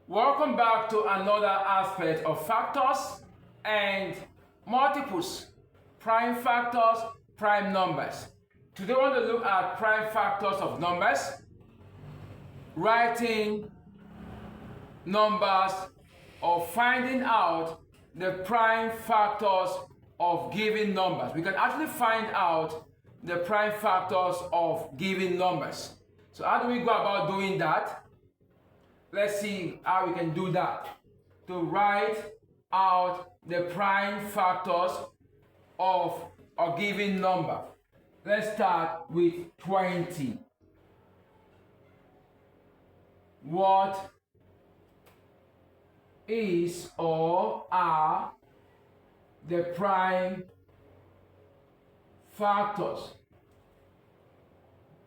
Welcome back to another aspect of factors and multiples, prime factors, prime numbers. Today we want to look at prime factors of numbers, writing numbers, or finding out the prime factors of given numbers. We can actually find out the prime factors of given numbers. So how do we go about doing that? Let's see how we can do that. To write out the prime factors of a given number. Let's start with 20. What is or are the prime factors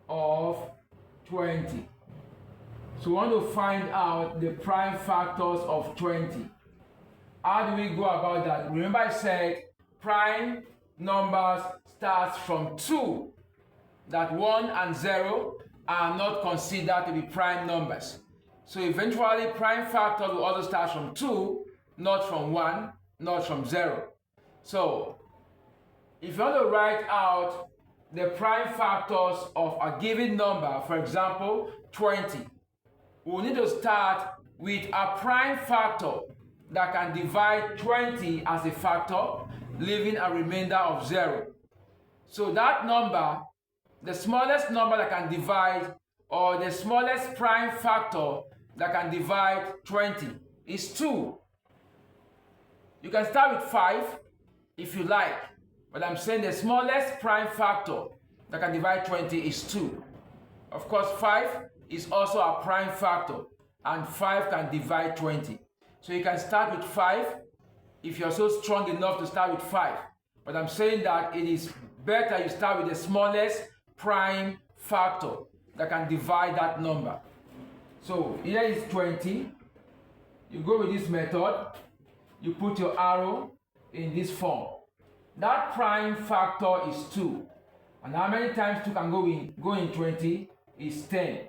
of 20? So we want to find out the prime factors of 20. How do we go about that? Remember I said prime numbers starts from 2. That 1 and 0 are not considered to be prime numbers. So eventually prime factors will also start from 2, not from 1, not from 0. So if you want to write out the prime factors of a given number, for example 20, we need to start with a prime factor that can divide 20 as a factor, leaving a remainder of 0. So that number, the smallest number that can divide, or the smallest prime factor that can divide 20 is 2. You can start with 5 if you like, but I'm saying the smallest prime factor that can divide 20 is 2. Of course, 5 is also a prime factor, and 5 can divide 20. So you can start with 5 if you're so strong enough to start with 5. But I'm saying that it is better you start with the smallest prime factor that can divide that number. So here is 20. You go with this method. You put your arrow in this form. That prime factor is 2. And how many times 2 can go in 20 is 10.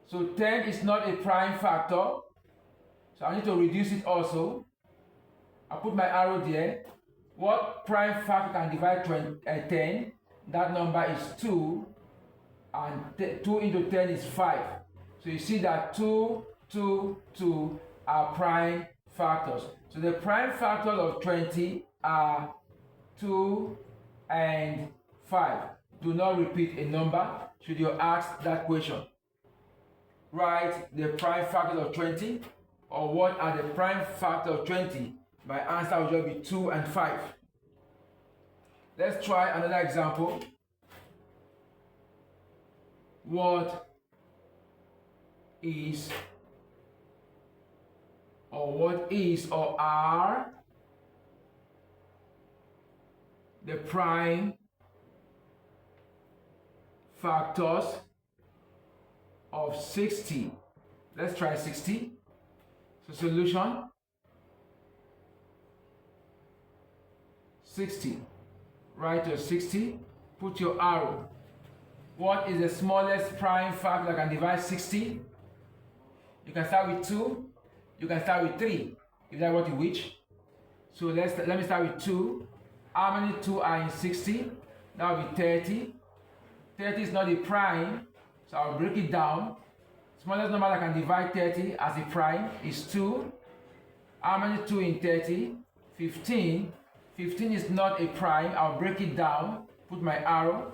So 10 is not a prime factor. So I need to reduce it also. I put my arrow there. What prime factor can divide 10? That number is 2. And 2 into 10 is 5. So you see that 2, 2, 2 are prime factors. So the prime factors of 20 are 2 and 5. Do not repeat a number should you ask that question. Write the prime factors of 20, or what are the prime factors of 20? My answer will just be 2 and 5. Let's try another example. What is or are the prime factors of 60? Let's try 60. So solution 60. Write your 60. Put your arrow. What is the smallest prime factor that can divide 60? You can start with 2. You can start with 3. If that's what you wish. So let me start with 2. How many 2 are in 60? That will be 30. 30 is not a prime, so I'll break it down. Smallest number that can divide 30 as a prime is 2. How many 2 in 30? 15. 15 is not a prime. I'll break it down. Put my arrow.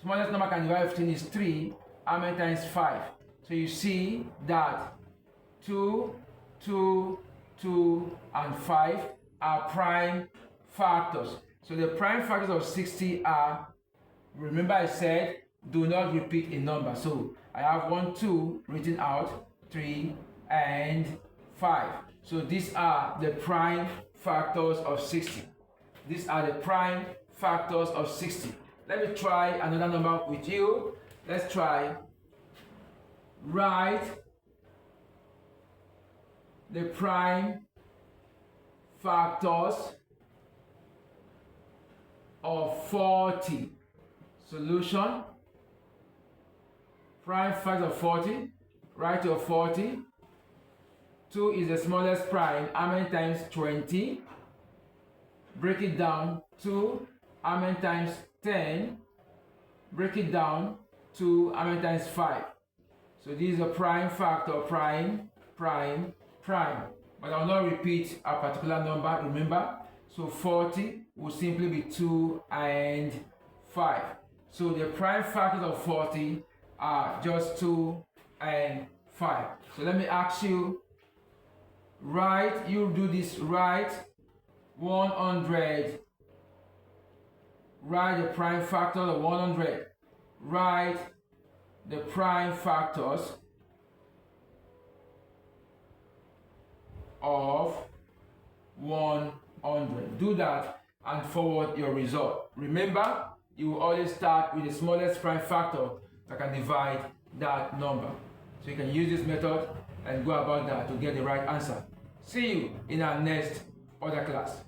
Smallest number can divide 15 is 3. How many times 5? So you see that 2, 2, 2, and 5 are prime factors. So the prime factors of 60 are, remember I said, do not repeat a number. So I have 1, 2 written out, 3, and 5. So these are the prime factors of 60. These are the prime factors of 60. Let me try another number with you. Let's try. Write the prime factors of 40. Solution. Prime factor of 40. Write your 40. 2 is the smallest prime. How many times 20? Break it down. 2, how many times 10? Break it down. 2, how many times 5? So this is a prime factor, prime, prime, prime. But I will not repeat a particular number, remember? So 40 will simply be 2 and 5. So the prime factors of 40 are just 2 and 5. So let me ask you, you do this, write 100. Write the prime factor of 100. Write the prime factors of 100. Do that and forward your result. Remember, you will always start with the smallest prime factor that can divide that number. So you can use this method and go about that to get the right answer. See you in our next other class.